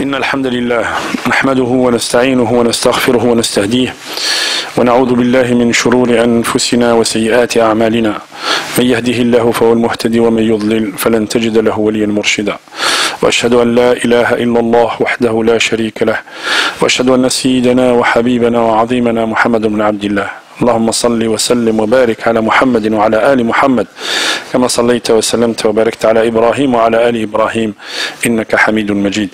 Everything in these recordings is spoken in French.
إن الحمد لله نحمده ونستعينه ونستغفره ونستهديه ونعوذ بالله من شرور أنفسنا وسيئات أعمالنا من يهده الله فهو المهتدي ومن يضلل فلن تجد له وليا مرشدا وأشهد أن لا إله إلا الله وحده لا شريك له وأشهد أن سيدنا وحبيبنا وعظيمنا محمد بن عبد الله اللهم صل وسلم وبارك على محمد وعلى آل محمد كما صليت وسلمت وباركت على إبراهيم وعلى آل إبراهيم إنك حميد مجيد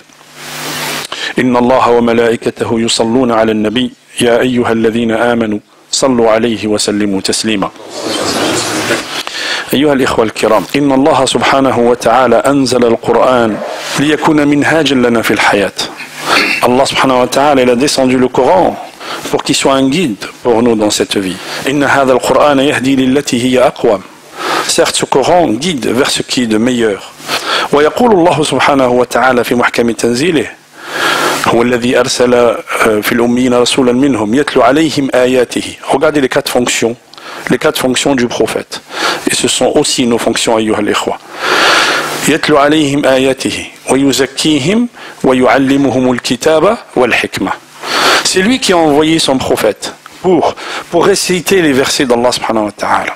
إن الله وملائكته يصلون على النبي يا أيها الذين آمنوا صلوا عليه وسلموا تسليما أيها الإخوة الكرام إن الله سبحانه وتعالى أنزل القرآن ليكون منهاجا لنا في الحياة. Allah subhanahu wa ta'ala il a descendu le Coran pour qu'il soit un guide pour nous dans cette vie. إن هذا القرآن يهدي للتي هي أقوم. Certes ce Coran guide vers ce qui est de meilleur. ويقول الله سبحانه وتعالى في محكم تنزيله هو الذي أرسل في الأميين رسولا منهم يتلو عليهم آياته. Regardez les quatre fonctions du prophète. Et ce sont aussi nos fonctions أيها الإخوة. يتلو عليهم آياته ويزكيهم ويعلمهم الكتاب والحكمة. C'est lui qui a envoyé son prophète pour réciter les versets d'Allah subhanahu wa ta'ala.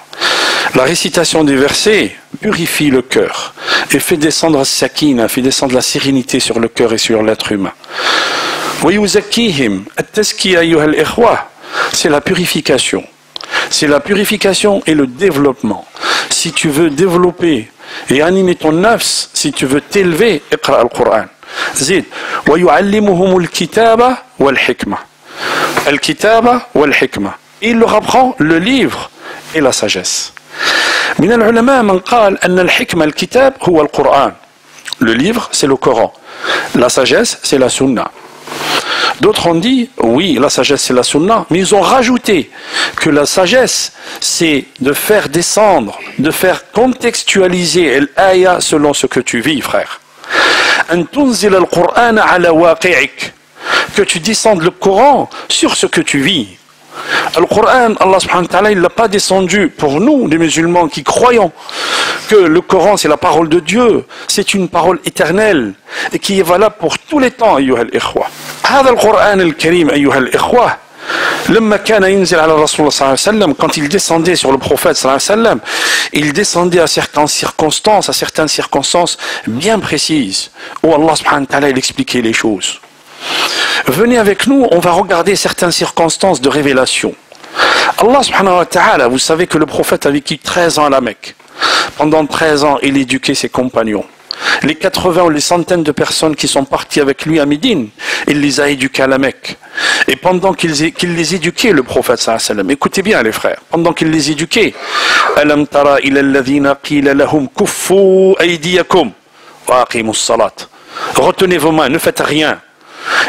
La récitation des versets purifie le cœur et fait descendre sakina, fait descendre la sérénité sur le cœur et sur l'être humain. ويزكيهم التزكية أيها الإخوة c'est la purification. C'est la purification et le développement. Si tu veux développer et animer ton nafs, si tu veux t'élever, اقرأ القرآن. زيد ويعلمهم الكتاب والحكمة. الكتاب والحكمة. Il leur apprend le livre et la sagesse. من العلماء من قال أن الحكمة الكتاب هو القرآن. Le livre c'est le Coran. La sagesse c'est la sunna. D'autres ont dit, oui, la sagesse c'est la sunna, mais ils ont rajouté que la sagesse c'est de faire descendre, de faire contextualiser l'aya selon ce que tu vis, frère. Que tu descendes le Coran sur ce que tu vis. Le Coran, Allah subhanahu wa ta'ala, il ne l'a pas descendu pour nous, les musulmans qui croyons que le Coran c'est la parole de Dieu, c'est une parole éternelle et qui est valable pour tous les temps, أيها الإخوة. هذا القرآن الكريم أيها الإخوة لما كان ينزل على الرسول صلى الله عليه وسلم, quand il descendait sur le prophète صلى الله عليه وسلم, il descendait à certaines circonstances bien précises où Allah subhanahu wa ta'ala il expliquait les choses. Venez avec nous, on va regarder certaines circonstances de révélation. Allah subhanahu wa ta'ala, vous savez que le prophète a vécu 13 ans à la Mecque. Pendant 13 ans, il éduquait ses compagnons. Les 80 ou les centaines de personnes qui sont parties avec lui à Médine, il les a éduqués à la Mecque. Et pendant qu'il les éduquait, le prophète sallallahu alayhi wa sallam, écoutez bien les frères, pendant qu'il les éduquait, Alam tara ila alladhina qila lahum kuffu aydiyakum wa aqimus salat. Retenez vos mains, ne faites rien.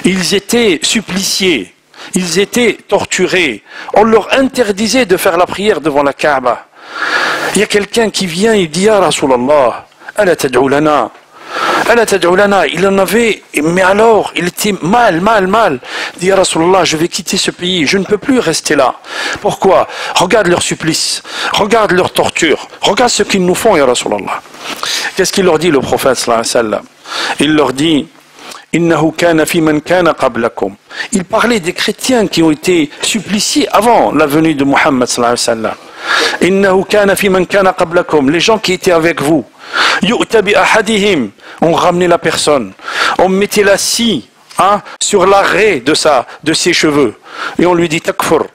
Ils étaient suppliciés, ils étaient torturés. On leur interdisait de faire la prière devant la Kaaba. Il y a quelqu'un qui vient et dit Ya Rasulallah, ala tad'u lana. Ala tad'u lana. Il en avait, mais alors, il était mal. Il dit Ya Rasulallah, je vais quitter ce pays, je ne peux plus rester là. Pourquoi? Regarde leur supplice, regarde leur torture, regarde ce qu'ils nous font, Ya Rasulallah. Qu'est-ce qu'il leur dit le prophète sallallahu alayhi wa sallam? Il leur dit il parlait des chrétiens qui ont été suppliciés avant la venue de Muhammad sallallahu alayhi wa sallam. Les gens qui étaient avec vous, on ramenait la personne, on mettait la scie sur l'arrêt de ses cheveux et on lui dit takfur,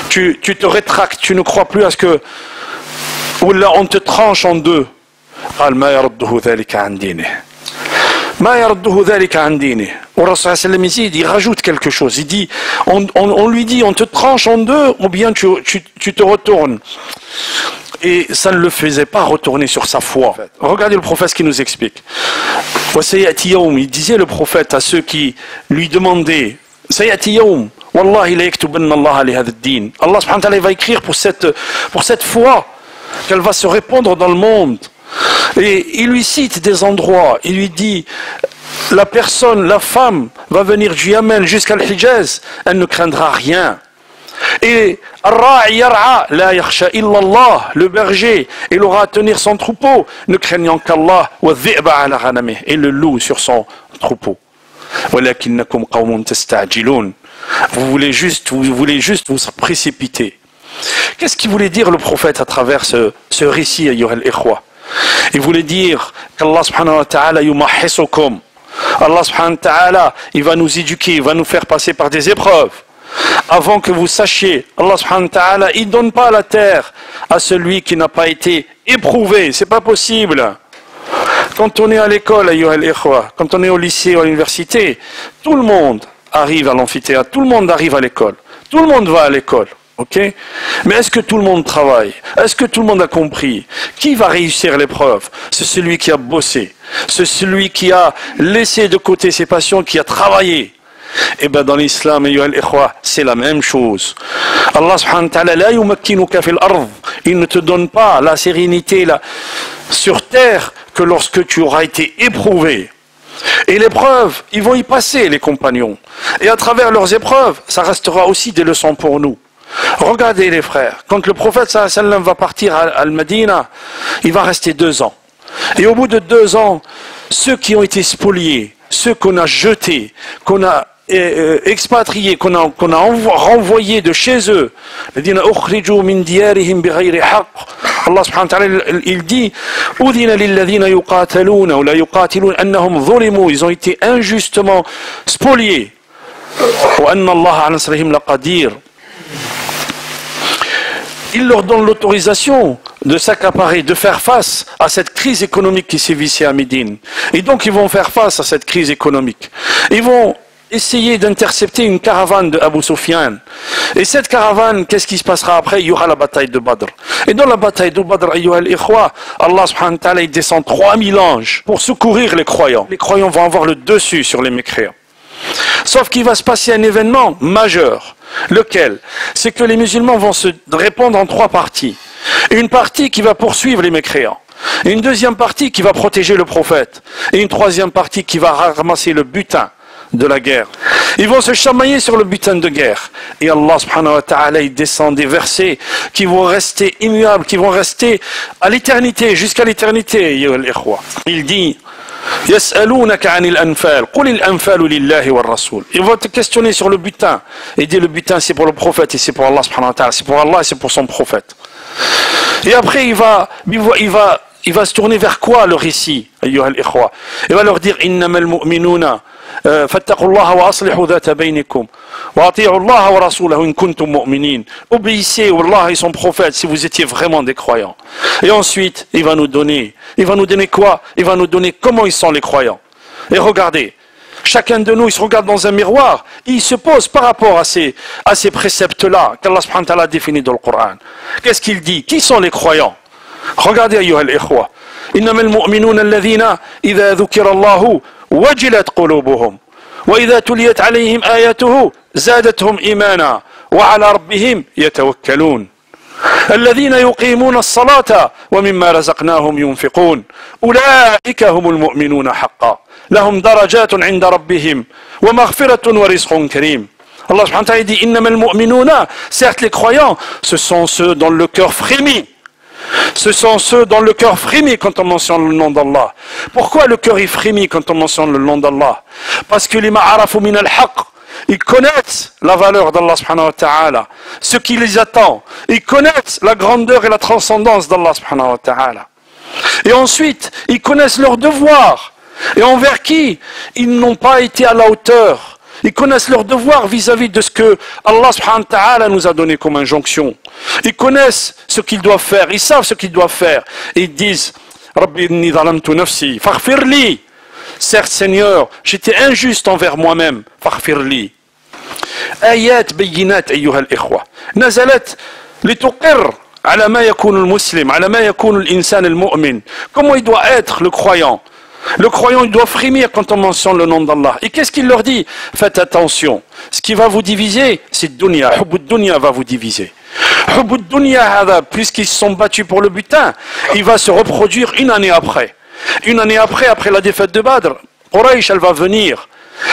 tu te rétractes, tu ne crois plus à ce que, ou là on te tranche en deux. Il rajoute quelque chose, il dit on lui dit on te tranche en deux ou bien tu te retournes, et ça ne le faisait pas retourner sur sa foi. Regardez le prophète qui nous explique. Il disait le prophète à ceux qui lui demandaient Allah subhanahu wa ta'ala va écrire pour cette foi qu'elle va se répandre dans le monde. Et il lui cite des endroits, il lui dit la femme va venir du Yémen jusqu'à l'Hijaz, elle ne craindra rien. Et le berger, il aura à tenir son troupeau, ne craignant qu'Allah, et le loup sur son troupeau. ولكنكم قوم تستعجلون. Vous voulez juste vous précipiter. Qu'est-ce qu'il voulait dire le prophète à travers ce récit, ayyuha al-ikhwa? Il voulait dire qu'Allah subhanahu wa ta'ala yumahhisukum. Allah subhanahu wa ta'ala, il va nous éduquer, il va nous faire passer par des épreuves. Avant que vous sachiez, Allah subhanahu wa ta'ala, il ne donne pas la terre à celui qui n'a pas été éprouvé. C'est pas possible. Quand on est à l'école, ayyuha al-ikhwa, quand on est au lycée ou à l'université, tout le monde arrive à l'amphithéâtre, tout le monde arrive à l'école. Tout le monde va à l'école. Ok? Mais est-ce que tout le monde travaille? Est-ce que tout le monde a compris? Qui va réussir l'épreuve? C'est celui qui a bossé. C'est celui qui a laissé de côté ses passions, qui a travaillé. Et bien dans l'islam, c'est la même chose. Allah subhanahu wa ta'ala, la yumakkinuka fil ard. Il ne te donne pas la sérénité là, sur terre que lorsque tu auras été éprouvé. Et l'épreuve, ils vont y passer, les compagnons. Et à travers leurs épreuves, ça restera aussi des leçons pour nous. Regardez les frères, quand le prophète sallallahu alayhi wa sallam va partir à Al-Madina, il va rester 2 ans. Et au bout de 2 ans, ceux qui ont été spoliés, ceux qu'on a jetés, qu'on a expatriés, qu'on a renvoyés de chez eux, Allah subhanahu wa ta'ala, il dit ils ont été injustement spoliés. Il leur donne l'autorisation de s'accaparer, de faire face à cette crise économique qui sévissait à Médine. Et donc ils vont faire face à cette crise économique. Ils vont essayer d'intercepter une caravane de Abu Sufyan. Et cette caravane, qu'est-ce qui se passera après? Il y aura la bataille de Badr. Et dans la bataille de Badr, ayyuha al-ikhwa, Allah subhanahu wa ta'ala, il descend 3000 anges pour secourir les croyants. Les croyants vont avoir le dessus sur les mécréants. Sauf qu'il va se passer un événement majeur. Lequel? C'est que les musulmans vont se répondre en 3 parties. Une partie qui va poursuivre les mécréants. Une deuxième partie qui va protéger le prophète. Et une troisième partie qui va ramasser le butin de la guerre. Ils vont se chamailler sur le butin de guerre. Et Allah subhanahu wa ta'ala, il descend des versets qui vont rester immuables, qui vont rester à l'éternité, jusqu'à l'éternité. Il dit يسألونك عن الأنفال قل الأنفال لله والرسول. Ils vont te questionner sur le butin. Et dit le butin c'est pour le prophète et c'est pour Allah subhanahu wa ta'ala. C'est pour Allah et c'est pour son prophète. Et après il va se tourner vers quoi le récit? أيها الإخوة. Il va leur dire إنما المؤمنون فاتقوا الله وأصلحوا ذات بينكم وأطيعوا الله ورسوله إن كنتم مؤمنين. Obéissez Allah et son prophète si vous étiez vraiment des croyants. Et ensuite, il va nous donner quoi? Il va nous donner comment ils sont les croyants. Et regardez, chacun de nous, il se regarde dans un miroir, et il se pose par rapport à ces préceptes-là qu'Allah subhanahu wa ta'ala a définis dans le Coran. Qu'est-ce qu'il dit? Qui sont les croyants? Regardez, ayyuha al-ikhwa. إنما المؤمنون الذين إذا ذكر الله وجلت قلوبهم وإذا تليت عليهم آياته زادتهم إيمانا وعلى ربهم يتوكلون الذين يقيمون الصلاة ومما رزقناهم ينفقون أولئك هم المؤمنون حقا لهم درجات عند ربهم ومغفرة ورزق كريم. Allah subhanahu wa ta'ala dit إنما المؤمنون, certes les croyants, ce sont ceux dont le cœur frémit. Ce sont ceux dont le cœur frémit quand on mentionne le nom d'Allah. Pourquoi le cœur est frémit quand on mentionne le nom d'Allah? Parce que les ma'arafu min al-haq, ils connaissent la valeur d'Allah subhanahu wa ta'ala, ce qui les attend. Ils connaissent la grandeur et la transcendance d'Allah subhanahu wa ta'ala. Et ensuite, ils connaissent leurs devoirs. Et envers qui ils n'ont pas été à la hauteur. Ils connaissent leurs devoirs vis-à-vis de ce que Allah subhanahu wa ta'ala nous a donné comme injonction. Ils connaissent ce qu'ils doivent faire, ils savent ce qu'ils doivent faire. Et ils disent, Rabbi inni zalamtu nafsi, faghfirli. Certes Seigneur, j'étais injuste envers moi-même, faghfirli. Ayat bayinat ayyuha al-ikhwa. Nazalat lituqir ala ma yakunu al-muslim, ala ma yakunu al-insan al-mu'min. Comment il doit être le croyant? Le croyant, il doit frémir quand on mentionne le nom d'Allah. Et qu'est-ce qu'il leur dit? Faites attention. Ce qui va vous diviser, c'est dunya. Hubbud dunya va vous diviser. Hubbud dunya, puisqu'ils se sont battus pour le butin, il va se reproduire une année après. Une année après la défaite de Badr, Quraysh, elle va venir.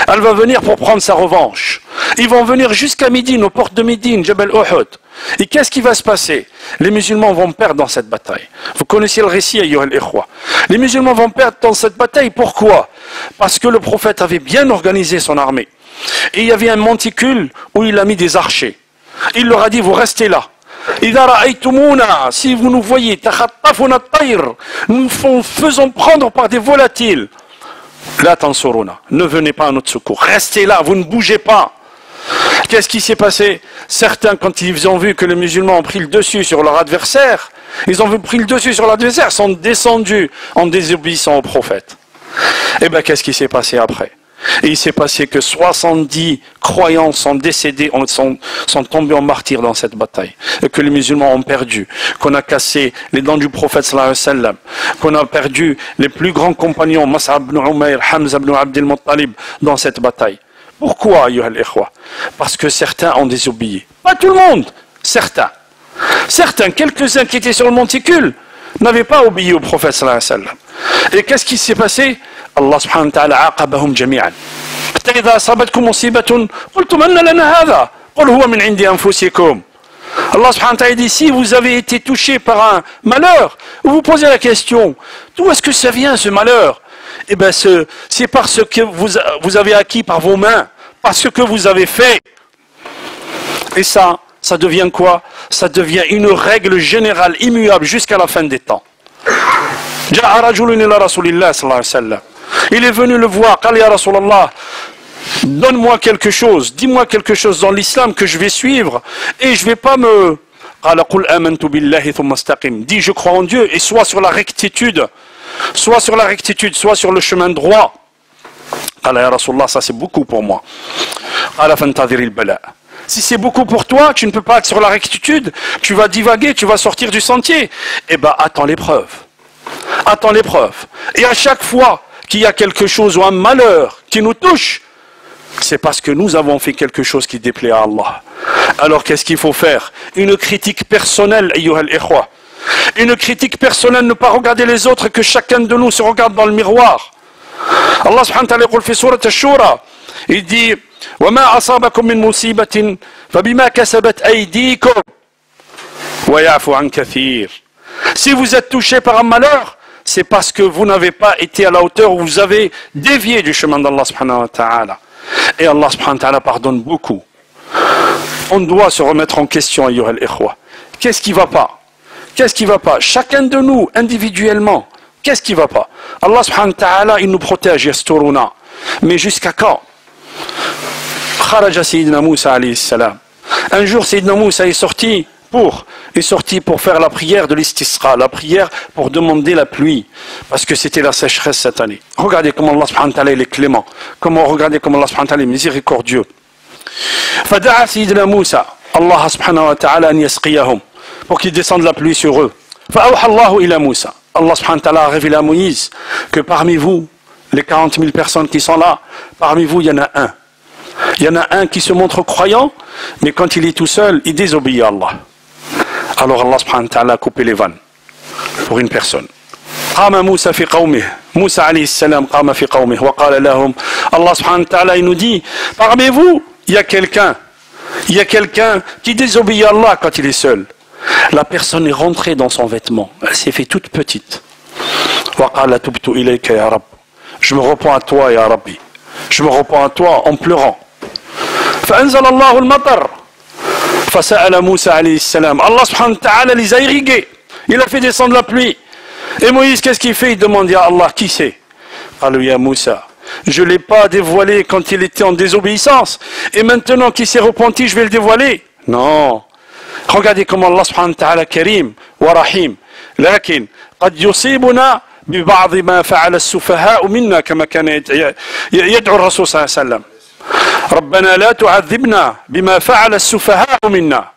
Elle va venir pour prendre sa revanche. Ils vont venir jusqu'à Médine, aux portes de Médine, Jabal Uhud. Et qu'est-ce qui va se passer? Les musulmans vont perdre dans cette bataille. Vous connaissez le récit, ayyuha al-ikhwa. Les musulmans vont perdre dans cette bataille. Pourquoi? Parce que le prophète avait bien organisé son armée. Et il y avait un monticule où il a mis des archers. Il leur a dit, vous restez là. Si vous nous voyez, nous faisons prendre par des volatiles. La tansuruna, ne venez pas à notre secours. Restez là, vous ne bougez pas. Qu'est-ce qui s'est passé? Certains, quand ils ont vu que les musulmans ont pris le dessus sur leur adversaire, sont descendus en désobéissant au prophète. Et bien, qu'est-ce qui s'est passé après? Et il s'est passé que 70 croyants sont décédés, sont tombés en martyrs dans cette bataille. Et que les musulmans ont perdu, qu'on a cassé les dents du prophète sallallahu alayhi wa sallam, qu'on a perdu les plus grands compagnons, Mus'ab ibn Umayr, Hamza ibn Abdel Muttalib, dans cette bataille. Pourquoi, ayyuha al-ikhwa? Parce que certains ont désobéi. Pas tout le monde, certains. Certains, quelques-uns qui étaient sur le monticule, n'avaient pas obéi au prophète sallallahu alayhi wa sallam. Et qu'est-ce qui s'est passé? Allah subhanahu wa ta'ala aqabahum jami'an. حتى إذا أصابتكم مصيبة قلتم أن لنا هذا قل هو من عند أنفسكم. Allah subhanahu wa ta'ala dit, si vous avez été touché par un malheur, vous vous posez la question, d'où est-ce que ça vient ce malheur? Eh bien, c'est parce que vous avez acquis par vos mains, parce que vous avez fait. Et ça devient quoi? Ça devient une règle générale, immuable, jusqu'à la fin des temps. جاء رجل إلى رسول الله صلى الله عليه وسلم. Il est venu le voir, قال يا رسول الله, donne-moi quelque chose, dis-moi quelque chose dans l'islam que je vais suivre et je vais pas me... قال قل آمنت بالله ثم استقم. Dis je crois en Dieu et sois sur la rectitude, soit sur le chemin droit. قال يا رسول الله, ça c'est beaucoup pour moi. قال فانتظر البلاء. Si c'est beaucoup pour toi, tu ne peux pas être sur la rectitude, tu vas divaguer, tu vas sortir du sentier. Eh bien, attends l'épreuve. Attends l'épreuve. Et à chaque fois qu'il y a quelque chose ou un malheur qui nous touche, c'est parce que nous avons fait quelque chose qui déplaît à Allah. Alors qu'est-ce qu'il faut faire? Une critique personnelle, ayyuha al-ikhwa. Une critique personnelle, ne pas regarder les autres, que chacun de nous se regarde dans le miroir. Allah subhanahu wa ta'ala dit في سورة الشورى, il dit وما أصابكم من مصيبة فبما كسبت أيديكم ويعفو عن كثير. Si vous êtes touché par un malheur, c'est parce que vous n'avez pas été à la hauteur, où vous avez dévié du chemin d'Allah subhanahu wa ta'ala. Et Allah subhanahu wa ta'ala pardonne beaucoup. On doit se remettre en question, ayyuha al-ikhwa. Qu'est-ce qui ne va pas? Qu'est-ce qui ne va pas? Chacun de nous, individuellement, qu'est-ce qui ne va pas? Allah subhanahu wa ta'ala, il nous protège, yasturuna. Mais jusqu'à quand? Kharaja Sayyidina Moussa alayhi salam. Un jour, Sayyidina Moussa est sorti pour faire la prière de l'istisqa, la prière pour demander la pluie, parce que c'était la sécheresse cette année. Regardez comment Allah subhanahu wa ta'ala est clément, regardez comment Allah subhanahu wa ta'ala est miséricordieux. Fada'a Sayyidina Moussa, Allah subhanahu wa ta'ala an yasqiyahum, pour qu'il descende la pluie sur eux. Fa'awha Allahu ila Moussa. Allah subhanahu wa ta'ala a révélé à Moïse que parmi vous, les 40 000 personnes qui sont là, parmi vous, il y en a un. Il y en a un qui se montre croyant, mais quand il est tout seul, il désobéit à Allah. Alors Allah subhanahu wa ta'ala a coupé les vannes pour une personne. قام موسى في قومه. موسى عليه السلام قام في قومه وقال لهم. Allah subhanahu wa ta'ala il nous dit, parmi vous, il y a quelqu'un qui désobéit à Allah quand il est seul. La personne est rentrée dans son vêtement, elle s'est fait toute petite. وقال تبت إليك يا رب. Je me repens à toi, ya Rabbi. Je me repens à toi en pleurant. فأنزل الله المطر. فسأل موسى عليه السلام. Allah subhanahu wa ta'ala les a irrigués. Il a fait descendre la pluie. Et Moïse, qu'est-ce qu'il fait? Il demande à Allah, qui c'est? قالوا يا موسى. Je ne l'ai pas dévoilé quand il était en désobéissance. Et maintenant qu'il s'est repenti, je vais le dévoiler? Non. Regardez comment Allah subhanahu wa ta'ala karim wa rahim. لكن قد يصيبنا ببعض ما فعل السفهاء منا كما كان يدعو الرسول صلى الله عليه وسلم. ربنا لا تعذبنا بما فعل السفهاء منا.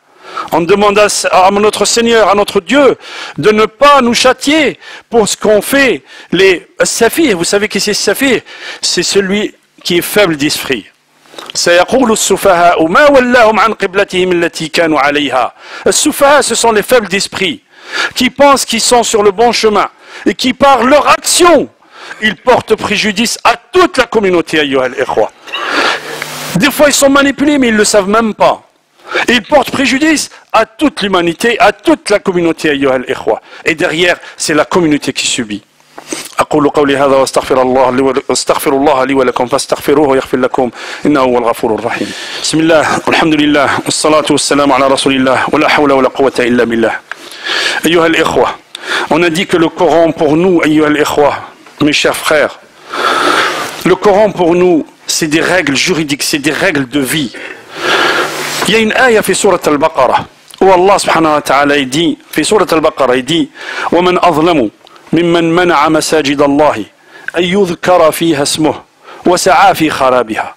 On demande à notre Seigneur, à notre Dieu, de ne pas nous châtier pour ce qu'ont fait les safir. Vous savez qui c'est safir? C'est celui qui est faible d'esprit. سيقول السفهاء ما ولاهم عن قبلتهم التي كانوا عليها. السفهاء, ce sont les faibles d'esprit qui pensent qu'ils sont sur le bon chemin et qui par leur action ils portent préjudice à toute la communauté, ayyuha al-ikhwa. Des fois ils sont manipulés mais ils ne le savent même pas. Il porte préjudice à toute l'humanité, à toute la communauté, ayyuha al-ikhwa. Et derrière, c'est la communauté qui subit. أقول قولي هذا واستغفر الله لي ولكم فاستغفروه يغفر لكم إنه هو الغفور الرحيم. بسم الله والحمد لله والصلاة والسلام على رسول الله ولا حول ولا قوة إلا بالله. أيها الإخوة, on a dit que le Coran pour nous, أيها الإخوة, mes chers frères, le Coran pour nous, c'est des règles juridiques, c'est des règles de vie. Il y a une ayah في سورة البقرة où Allah subhanahu wa ta'ala dit, في سورة البقرة dit ومن أظلم ممن منع مساجد الله أن يذكر فيها اسمه وسعى في خرابها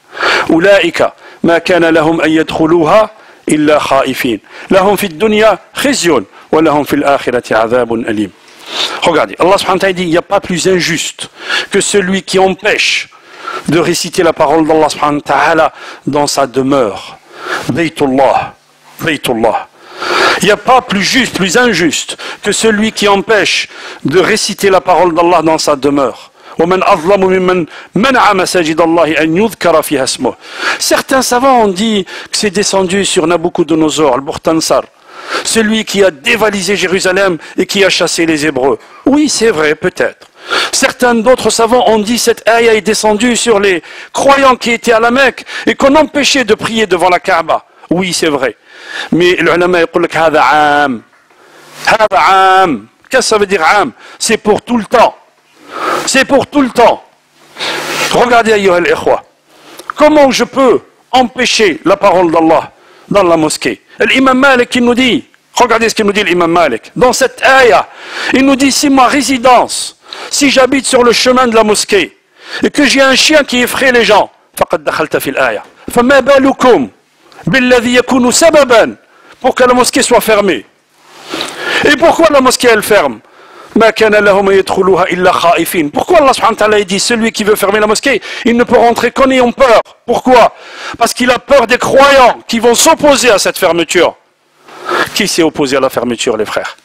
أولئك ما كان لهم أن يدخلوها إلا خائفين لهم في الدنيا خزي ولهم في الآخرة عذاب أليم. Regardez, Allah subhanahu wa ta'ala dit, il n'y a pas plus injuste que celui qui empêche de réciter la parole d'Allah subhanahu wa ta'ala dans sa demeure. Baytullah, Baytullah. Il n'y a pas plus juste, plus injuste que celui qui empêche de réciter la parole d'Allah dans sa demeure. Certains savants ont dit que c'est descendu sur Nabucodonosor, al-Burtansar, celui qui a dévalisé Jérusalem et qui a chassé les Hébreux. Oui, c'est vrai, peut-être. Certains d'autres savants ont dit que cette ayah est descendue sur les croyants qui étaient à la Mecque et qu'on empêchait de prier devant la Kaaba. Oui, c'est vrai. Mais l'ulama يقول لك هذا عام. هذا عام. Qu'est-ce que ça veut dire عام? C'est pour tout le temps. C'est pour tout le temps. Regardez ayyuha al-ikhwa. Comment je peux empêcher la parole d'Allah dans la mosquée? L'imam Malik il nous dit, regardez ce qu'il nous dit l'imam Malik. Dans cette ayah, il nous dit si ma résidence, si j'habite sur le chemin de la mosquée et que j'ai un chien qui effraie les gens, فقد دخلت في الآية. فما بالكم بالذي يكون سببا pour que la mosquée soit fermée. Et pourquoi la mosquée elle ferme? ما كان لهم يدخلوها إلا خائفين. Pourquoi Allah subhanahu wa ta'ala dit celui qui veut fermer la mosquée, il ne peut rentrer qu'en ayant peur. Pourquoi? Parce qu'il a peur des croyants qui vont s'opposer à cette fermeture. Qui s'est opposé à la fermeture, les frères?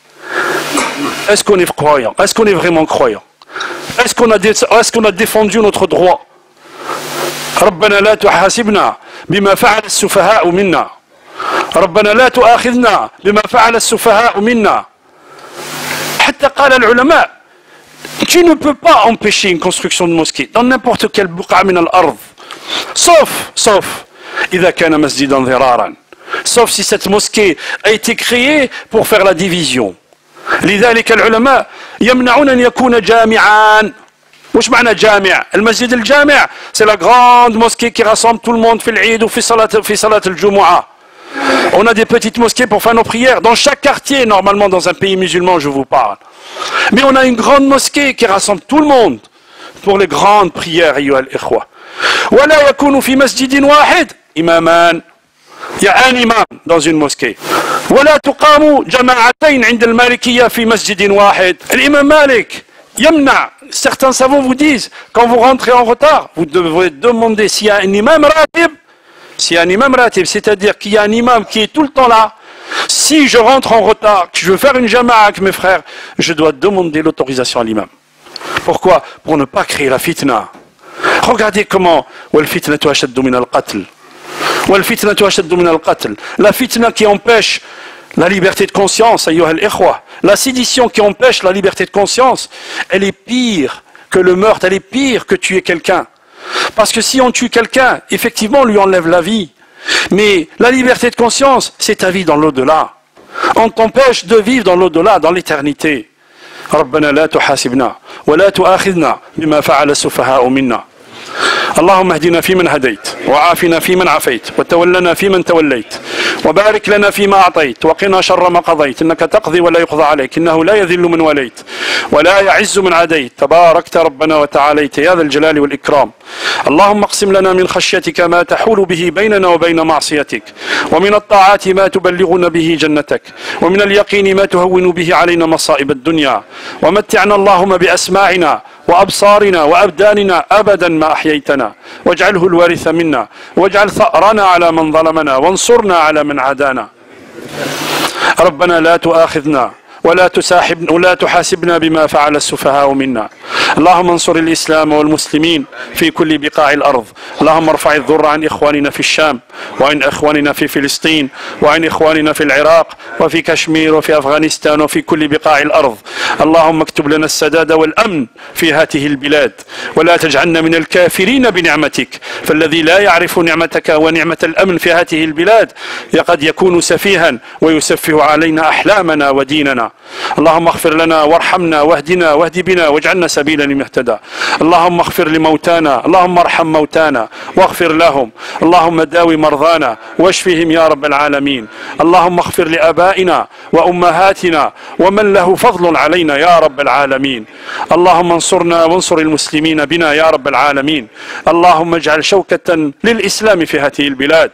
Est-ce qu'on est croyant? Est-ce qu'on est vraiment croyant? Est-ce qu'on a défendu notre droit? ربنا لا تحاسبنا بما فعل السفهاء منا ربنا لا تؤاخذنا بما فعل السفهاء منا. حتى قال العلماء tu ne peux pas empêcher une construction de mosquée dans n'importe quel بقعة من الأرض sauf إذا كان مسجدا ضرارا, sauf si cette mosquée a été créée pour faire la division. لذلك العلماء يمنعون أن يكون جامعا. وش معنى جامع؟ المسجد الجامع c'est la grande mosquée qui rassemble tout le monde في العيد وفي صلاة الجمعة. On a des petites mosquées pour faire nos prières dans chaque quartier, normalement dans un pays musulman je vous parle. Mais on a une grande mosquée qui rassemble tout le monde pour les grandes prières أيها الإخوة. ولا يكون في مسجد واحد إمامان. Il y a un imam dans une mosquée. ولا تقام جماعتين عند المالكية في مسجد واحد. الإمام مالك يمنع. Certains savants vous disent, quand vous rentrez en retard, vous devez demander s'il y a un imam ratib. S'il y a un imam ratib, c'est-à-dire qu'il y a un imam qui est tout le temps là. Si je rentre en retard, que je veux faire une jama'a avec mes frères, je dois demander l'autorisation à l'imam. Pourquoi? Pour ne pas créer la fitna. Regardez comment وَالْفِتْنَةُ أَشَدُّ مِنَ الْقَتْلِ. وَالْفِتْنَةُ أَشَدُّ مِنَ الْقَتْلِ. La fitna qui empêche la liberté de conscience, ayyuha al-ikhwa. La sédition qui empêche la liberté de conscience, elle est pire que le meurtre, elle est pire que tuer quelqu'un. Parce que si on tue quelqu'un, effectivement on lui enlève la vie. Mais la liberté de conscience, c'est ta vie dans l'au-delà. On t'empêche de vivre dans l'au-delà, dans l'éternité. ربنا لا تحاسبنا ولا تؤاخذنا بما فعل السفهاء منا. اللهم اهدنا فيمن هديت وعافنا فيمن عافيت وتولنا فيمن توليت وبارك لنا فيما أعطيت وقنا شر ما قضيت إنك تقضي ولا يقضى عليك إنه لا يذل من وليت ولا يعز من عاديت تباركت ربنا وتعاليت يا ذا الجلال والإكرام. اللهم اقسم لنا من خشيتك ما تحول به بيننا وبين معصيتك ومن الطاعات ما تبلغنا به جنتك ومن اليقين ما تهون به علينا مصائب الدنيا ومتعنا اللهم بأسماعنا وأبصارنا وأبداننا أبدا ما أحييتنا واجعله الوارث منا واجعل ثأرنا على من ظلمنا وانصرنا على من عادانا. ربنا لا تؤاخذنا ولا تحاسبنا بما فعل السفهاء منا. اللهم انصر الإسلام والمسلمين في كل بقاع الأرض. اللهم ارفع الضر عن إخواننا في الشام، وعن إخواننا في فلسطين، وعن إخواننا في العراق وفي كشمير وفي أفغانستان وفي كل بقاع الأرض. اللهم اكتب لنا السداد والأمن في هذه البلاد، ولا تجعلنا من الكافرين بنعمتك، فالذي لا يعرف نعمتك ونعمة الأمن في هذه البلاد قد يكون سفيها ويسفه علينا أحلامنا وديننا. اللهم اغفر لنا وارحمنا واهدنا واهد بنا واجعلنا سبيلا لمن اهتدى. اللهم اغفر لموتانا، اللهم ارحم موتانا واغفر لهم. اللهم داوي مرضانا واشفهم يا رب العالمين. اللهم اغفر لآبائنا وأمهاتنا ومن له فضل علينا يا رب العالمين. اللهم انصرنا وانصر المسلمين بنا يا رب العالمين. اللهم اجعل شوكة للإسلام في هذه البلاد.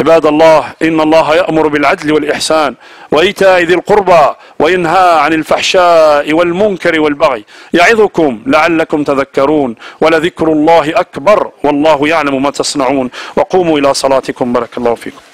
عباد الله، إن الله يأمر بالعدل والإحسان وإيتاء ذي القربى وينهى عن الفحشاء والمنكر والبغي يعظكم لعلكم تذكرون، ولذكر الله أكبر والله يعلم ما تصنعون. وقوموا إلى صلاتكم. بارك الله فيكم.